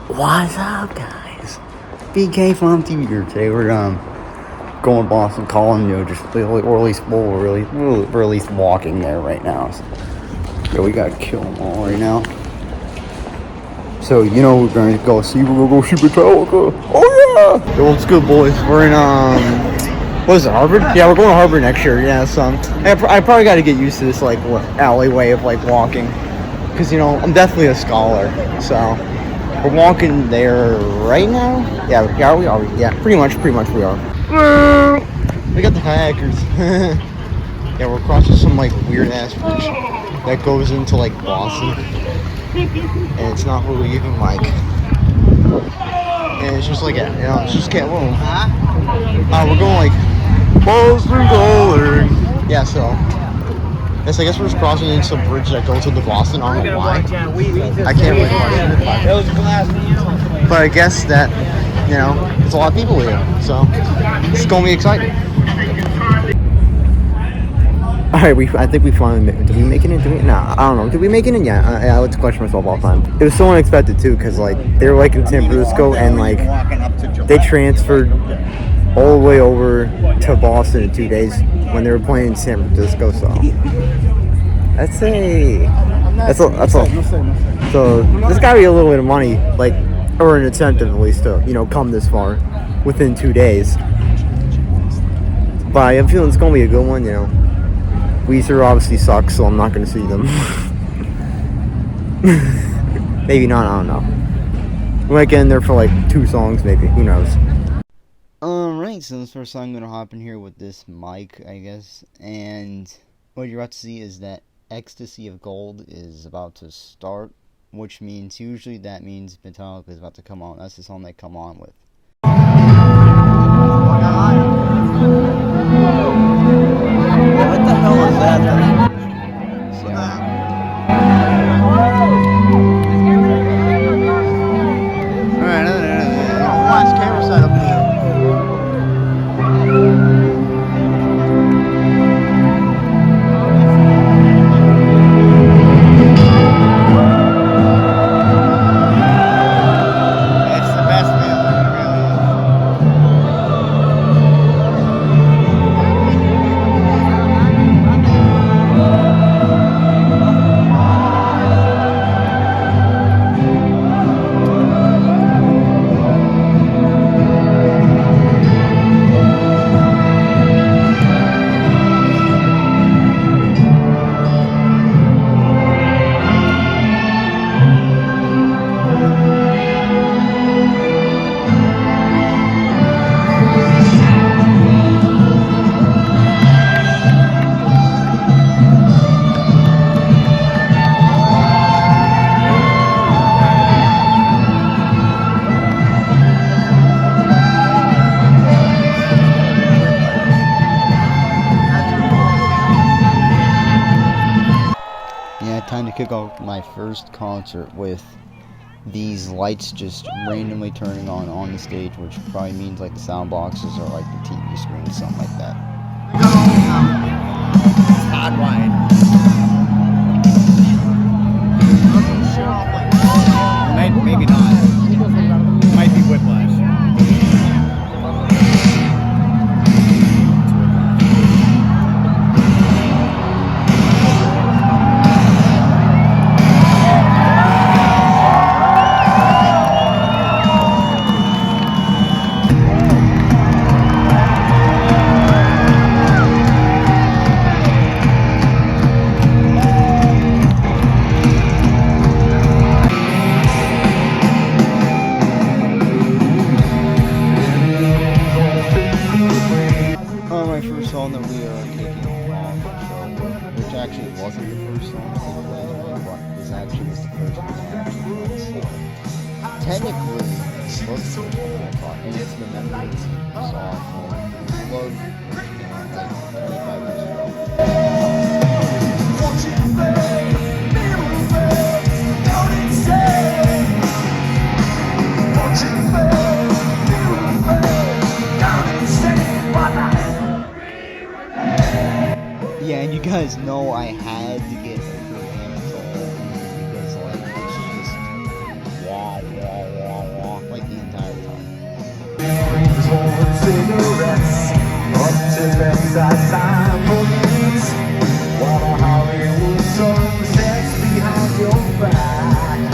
What's up, guys? BK from TV here. Today we're going to Boston, calling, just or at least we're at least walking there right now. So we gotta kill them all right now. So we're gonna go see Metallica. Oh yeah! Yo, what's good, boys? We're in what is it, Harvard? Yeah, we're going to Harvard next year. Yeah, so I probably got to get used to this alleyway of walking, because I'm definitely a scholar. So we're walking there right now. Yeah, are we? Yeah, pretty much we are. We got the kayakers. Yeah, we're crossing some weird ass bridge that goes into Boston, and it's not really even and it's just it's just we're going Boston calling. Yeah, so I guess we're just crossing into some bridge that goes to the Boston. I don't know why. I can't really question it, but I guess that there's a lot of people here, so it's gonna be exciting. All right, I think we finally did we make it in? I don't know. Did we make it in? Yeah, I like to question myself all the time. It was so unexpected too, because they were in San Francisco, and they transferred all the way over to Boston in 2 days when they were playing in San Francisco. So that's a so there's got to be a little bit of money, or an incentive at least to come this far within 2 days. But I have a feeling it's gonna be a good one. Weezer obviously sucks, so I'm not gonna see them. Maybe not. I don't know. We might get in there for 2 songs, maybe. Who knows? Alright, so this first song I'm gonna hop in here with this mic, I guess. And what you're about to see is that Ecstasy of Gold is about to start, which means usually that means Metallica is about to come on. That's the song they come on with. What the hell is that thing? So, alright, watch camera side up here. It's the best feeling, it really is. Time to kick off my first concert with these lights just randomly turning on the stage, which probably means the sound boxes or the TV screen, something like that. Odd wide. Maybe not. Might be whiplash. My first song that we are kicking off the show with, which actually wasn't the first song that we played, but this actually was the first one I actually played. So technically, this was the first one I caught, and it's the Memories song from Love, 25 years ago. Yeah, and you guys know I had to get her hands all because it's just wah wah wah cigarettes up to bedside time police. While a Hollywood song sets behind your back.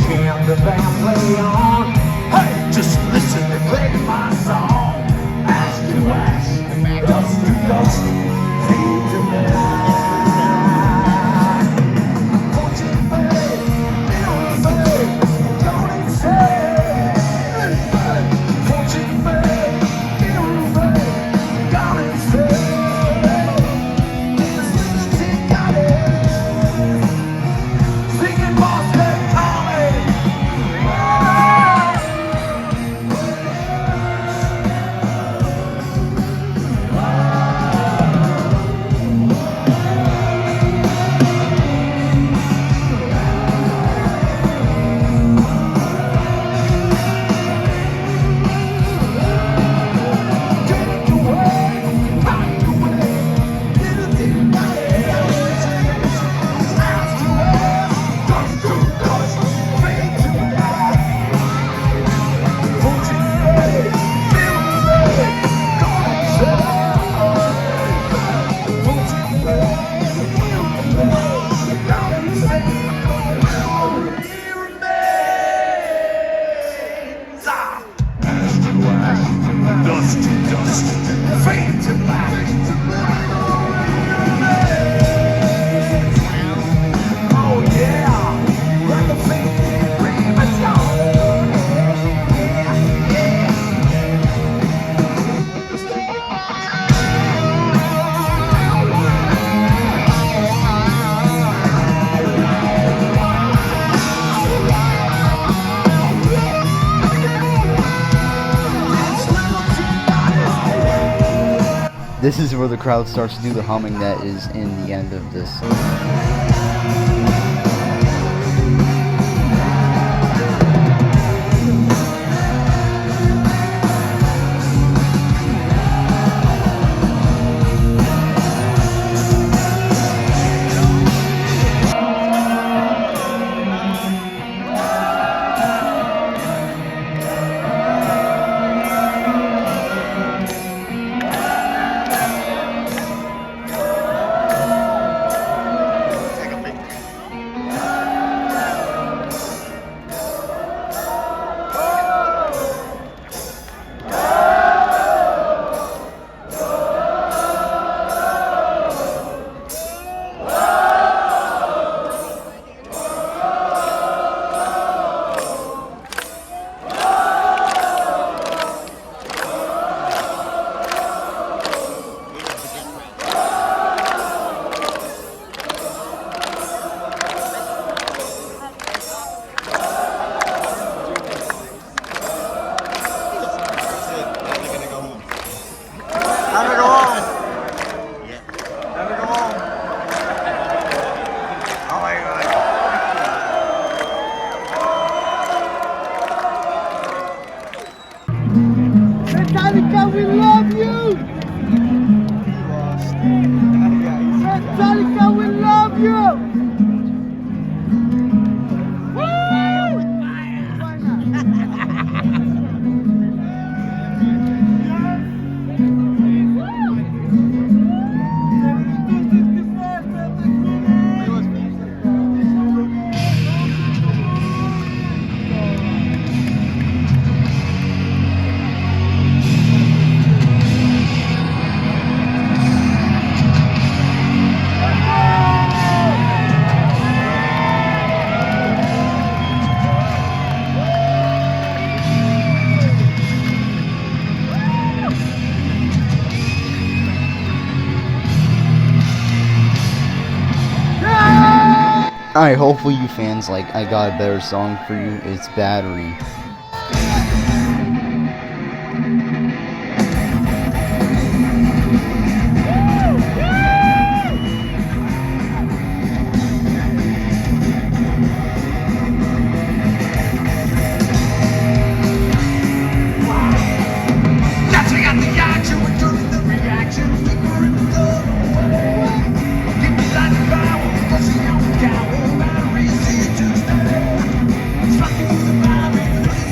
Can the band play on? Hey, just listen and play my song. Ash to ash, dust to dust, fade to black. Won't you fade, mirror fade, don't it say? Won't you fade, mirror fade, don't it say? This lunatic got it, singing Boston Calling. Dust to dust, fade to black. Oh yeah, like a faded rainbow stone. Yeah, yeah. This is where the crowd starts to do the humming that is in the end of this. Metallica, we love you! Metallica, we love you! Alright, hopefully you fans like I got a better song for you. It's Battery. Fucking with the vibe.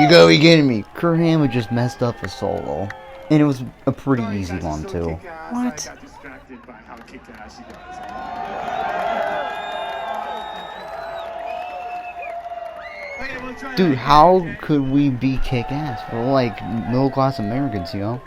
You gotta be kidding me. Kurt Hammond just messed up a solo. And it was a pretty easy one, too. What? Dude, how could we be kick-ass? We're like middle-class Americans, you know?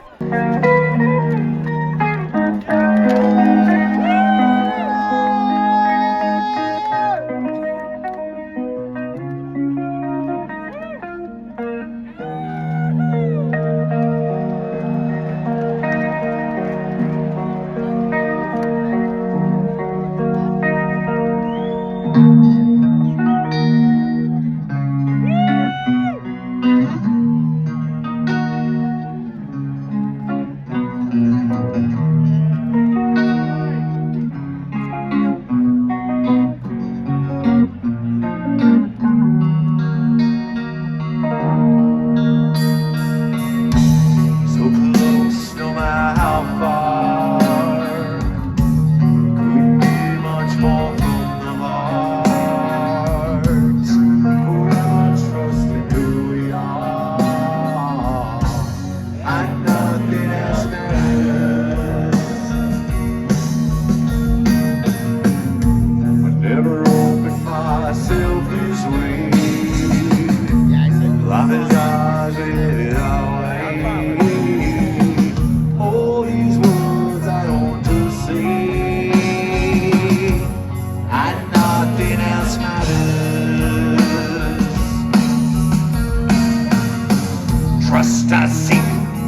Ecstasy,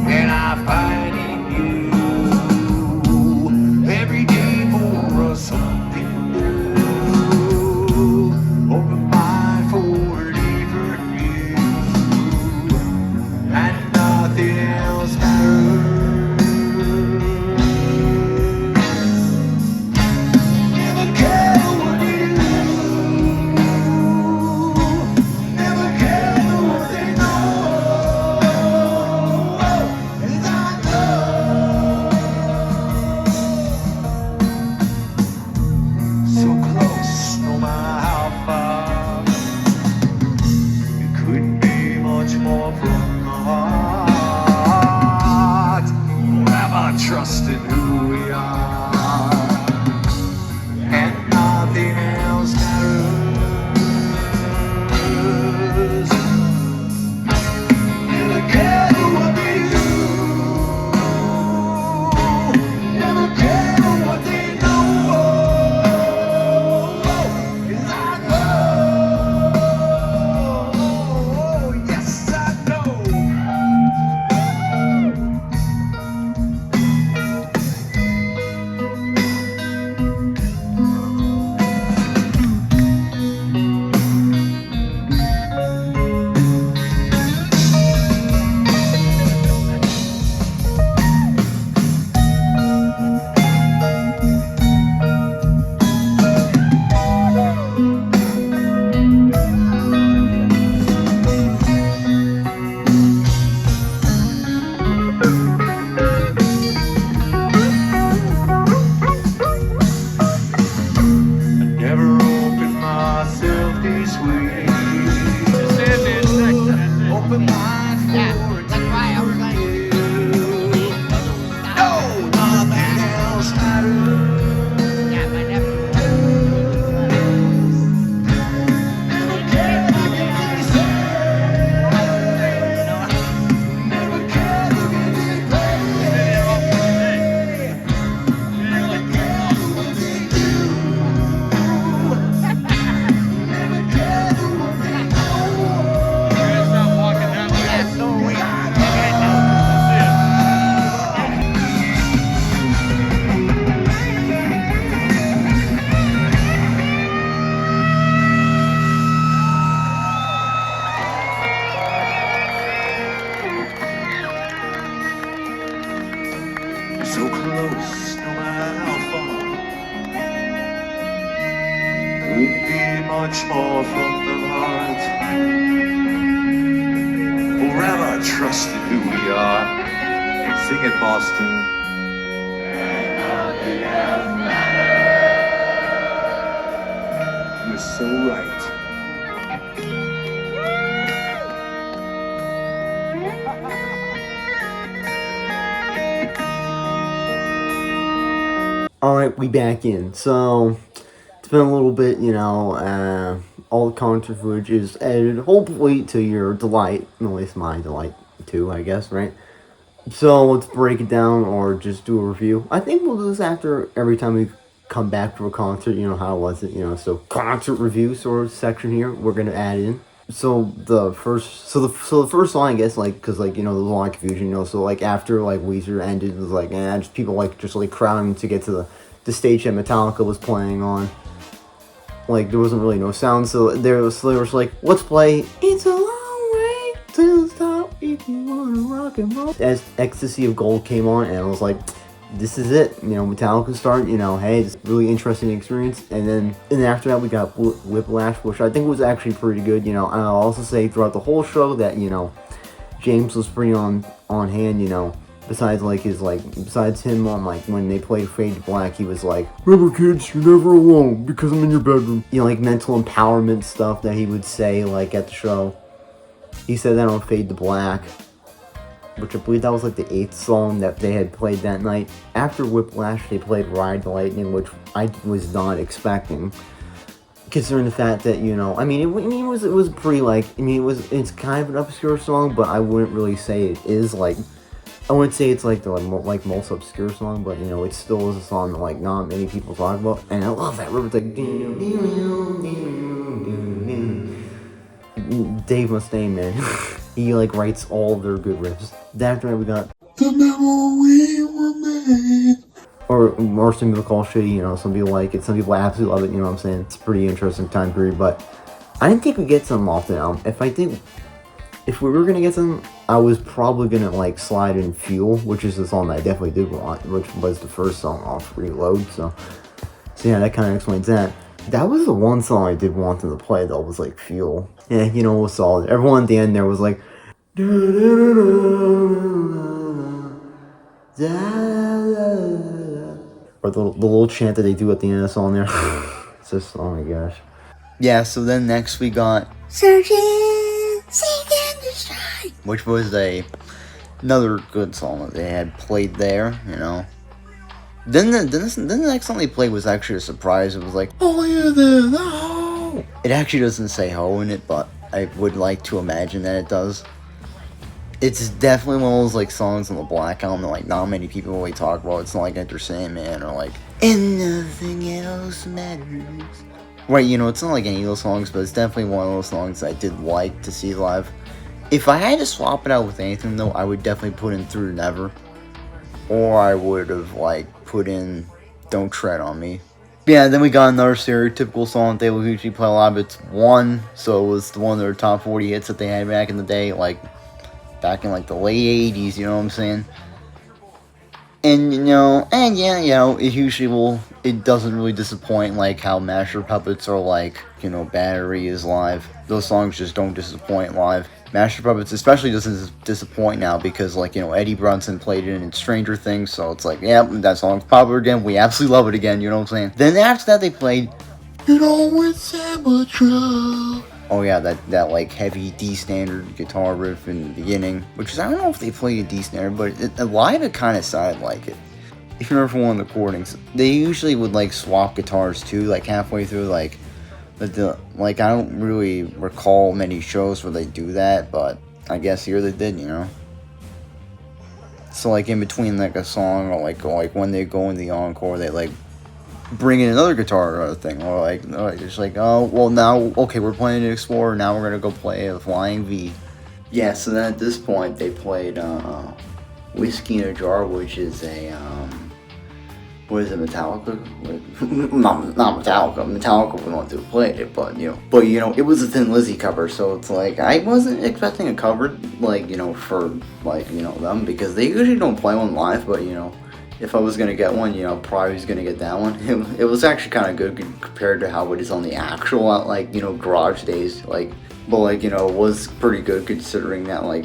and I find in you every day more of something new. Open mind for a different view, and nothing else matters. Never care what you do, never care what they know. Trust in who we are, and nothing else matters. Never care what they do, never care what they know. 'Cause I know, yes I know. Open mind for that's right, I was like, no, nothing else matters. Yeah, my nephew. Never care what they say. Never care what they play. Never care what they do. Never care what they know. So close, no matter how far. Could be much more from the heart. Forever trust in who we are. Sing it, Boston. And nothing else matters. You're so right. Alright, we back in. So, it's been a little bit, you know, all the concert footage is edited, hopefully to your delight, at least my delight too, I guess, right? So, let's break it down or just do a review. I think we'll do this after every time we come back to a concert, you know, how was it, you know, so concert review sort of section here, we're gonna add in. So the first song, I guess, like, cause like, you know, there's a lot of confusion, you know, so like after like Weezer ended, it was like, just people like just like crowding to get to the stage that Metallica was playing on. Like there wasn't really no sound, so they were like, let's play It's a Long Way to the Top if you wanna rock and roll. As Ecstasy of Gold came on, and I was like, this is it, you know, Metallica start, you know, hey, it's a really interesting experience. And then after that we got Whiplash, which I think was actually pretty good, you know. And I'll also say throughout the whole show that, you know, James was pretty on hand, you know. Besides him on like when they played Fade to Black, he was like, remember kids, you're never alone because I'm in your bedroom. You know, like mental empowerment stuff that he would say like at the show. He said that on Fade to Black, which I believe that was like the 8th song that they had played that night. After Whiplash, they played Ride the Lightning, which I was not expecting, considering the fact that, you know, I mean, it was pretty like, I mean, it's kind of an obscure song, but I wouldn't really say it is like, I wouldn't say it's like the like most obscure song, but you know, it still is a song that like not many people talk about, and I love that riff. It's like Dave Mustaine, man. He like writes all of their good riffs. After that we got The Memory Remains. Or some people call it shitty, you know, some people like it, some people absolutely love it, you know what I'm saying? It's a pretty interesting time period, but I didn't think we'd get some off the album. If we were gonna get some, I was probably gonna like slide in Fuel, which is the song that I definitely did want, which was the first song off Reload, so yeah, that kind of explains that. That was the one song I did want them to play though, was like Fuel. Yeah, you know, it was solid. Everyone at the end there was like, or the little chant that they do at the end of the song there. It's just, oh my gosh. Yeah, so then next we got Searching, Seek and Destroy, which was another good song that they had played there, you know. Then the next song they played was actually a surprise. It was like, oh yeah, then, oh. It actually doesn't say ho in it, but I would like to imagine that it does. It's definitely one of those like songs on the Black Album that like not many people really talk about. It's not like Enter Sandman or like And Nothing Else Matters. Right, you know, it's not like any of those songs, but it's definitely one of those songs I did like to see live. If I had to swap it out with anything though, I would definitely put in Through Never. Or I would have like put in Don't Tread on Me. Yeah, then we got another stereotypical song they will usually play a lot of. It's One, so it was one of their top 40 hits that they had back in the day, like back in like the late 80s, you know what I'm saying? And you know, it doesn't really disappoint like how Master Puppets or like, you know, Battery is live. Those songs just don't disappoint live. Master Puppets especially doesn't disappoint now because, like, you know, Eddie Brunson played it in Stranger Things, so it's like, yeah, that song's popular again, we absolutely love it again, you know what I'm saying? Then after that they played It Always Amateur. Oh yeah, that like heavy D standard guitar riff in the beginning, which is, I don't know if they played a D standard, but live it kind of sounded like it. If you remember from one of the recordings, they usually would like swap guitars too, like halfway through, like, like I don't really recall many shows where they do that, but I guess here they did, you know. So like in between like a song or like when they go in the encore, they like bring in another guitar or other thing, or like just like, oh well, now okay, we're playing an Explorer, now we're gonna go play a Flying V. Yeah, so then at this point they played Whiskey in a Jar, which is a what is it, Metallica? not Metallica. Metallica would want to have played it, but you know, it was a Thin Lizzy cover, so it's like I wasn't expecting a cover like, you know, for like, you know, them, because they usually don't play one live, but you know, if I was gonna get one, you know, probably was gonna get that one. It was actually kind of good compared to how it is on the actual, like, you know, Garage Days, like, but like, you know, it was pretty good considering that, like,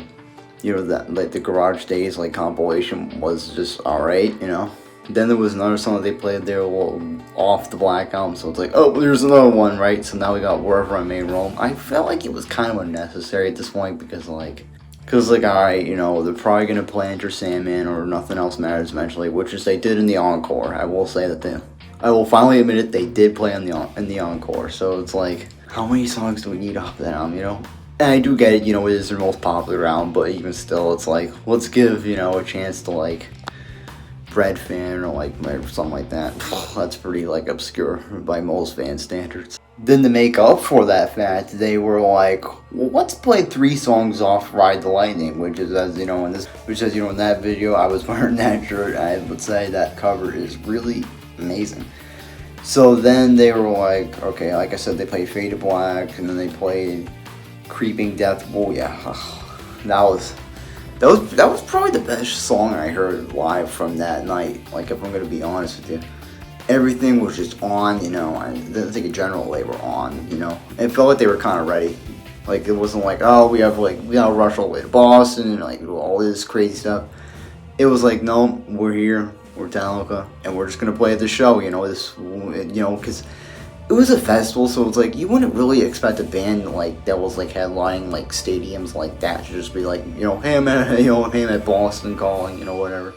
you know, that like the Garage Days like compilation was just alright, you know. Then there was another song that they played there off the Black Album, so it's like, oh, there's another one, right? So now we got Wherever I May Roam. I felt like it was kind of unnecessary at this point because, like, Because, like, alright, you know, they're probably going to play Enter Sandman or Nothing Else Matters eventually, which is they did in the encore. I will say that I will finally admit it, they did play in the encore. So it's like, how many songs do we need off that album, you know? And I do get it, you know, it is their most popular album, but even still, it's like, let's give, you know, a chance to, like, Bread Fan or, like, something like that. That's pretty, like, obscure by most fan standards. Then to make up for that fact, they were like, well, let's play 3 songs off Ride the Lightning, which is, as you know, in that video, I was wearing that shirt. I would say that cover is really amazing. So then they were like, okay, like I said, they played Fade to Black, and then they played Creeping Death. Oh yeah, that was probably the best song I heard live from that night. Like, if I'm gonna be honest with you, everything was just on. You know, I think in general they were on. You know, it felt like they were kind of ready. Like, it wasn't like, oh, we gotta rush all the way to Boston and like do all this crazy stuff. It was like, no, we're here. We're Metallica, and we're just gonna play at the show, you know, because it was a festival, so it's like, you wouldn't really expect a band, like, that was, like, headlining, like, stadiums like that to just be like, you know, hey, I'm at Boston calling, you know, whatever.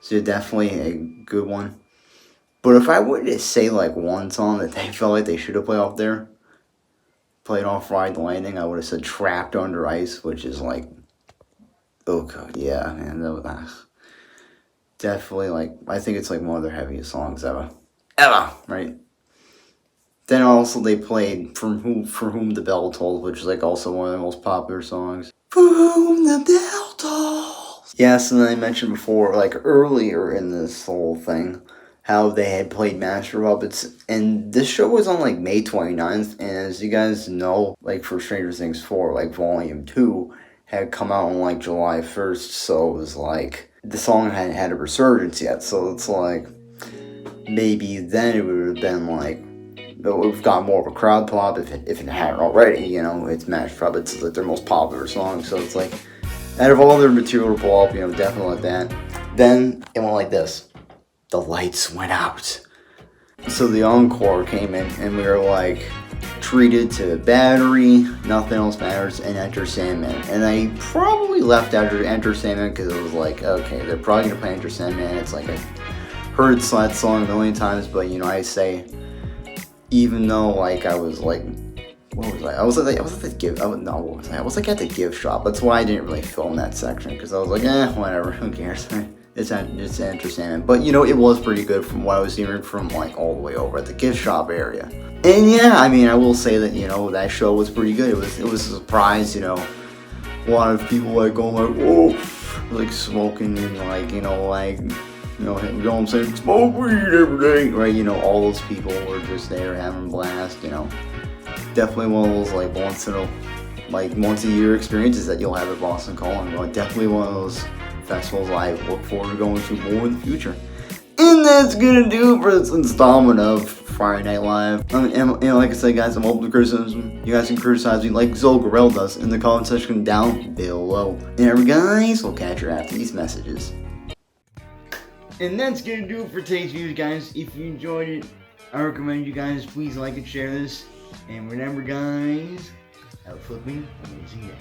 So definitely a good one. But if I were to say, like, one song that they felt like they should have played off Ride the Lightning, I would have said Trapped Under Ice, which is, like, oh, God, yeah, man, that was... definitely, like, I think it's like one of their heaviest songs ever, right? Then also they played For Whom the Bell Tolls, which is like also one of their most popular songs. For Whom the Bell Tolls. Yes, and then I mentioned before, like earlier in this whole thing, how they had played Master of Puppets, and this show was on like May 29th, and as you guys know, like for Stranger Things 4, like Volume 2 had come out on like July 1st, so it was like, the song hadn't had a resurgence yet, so it's like, maybe then it would have been like, we've got more of a crowd pop if it hadn't already, you know. It's Master Puppets, it's like their most popular song, so it's like, out of all their material to pull up, you know, definitely like that. Then it went like this, the lights went out. So the encore came in, and we were like, treated to Battery, Nothing Else Matters, and Enter Sandman. And I probably left after Enter Sandman because it was like, okay, they're probably gonna play Enter Sandman. It's like, I heard that song a million times, but you know, I say, even though like I was like, what was I? I was at the gift. No, what was I? I was like at the gift shop. That's why I didn't really film that section, because I was like, whatever, who cares? It's Enter Sandman. But you know, it was pretty good from what I was hearing from like all the way over at the gift shop area. And yeah, I mean, I will say that, you know, that show was pretty good. It was a surprise, you know. A lot of people like going like, whoa, like smoking and like, you know what I'm saying, smoke weed every day, right? You know, all those people were just there having a blast, you know. Definitely one of those like once a year experiences that you'll have at Boston Calling. But definitely one of those festivals I look forward to going to more in the future. And that's gonna do it for this installment of Friday Night Live. And like I said, guys, I'm open to criticism. You guys can criticize me like Zoe Gorell does in the comment section down below. And every guys, we'll catch you after these messages. And that's gonna do it for today's video, guys. If you enjoyed it, I recommend you guys please like and share this. And remember, guys, have a flipping amazing day.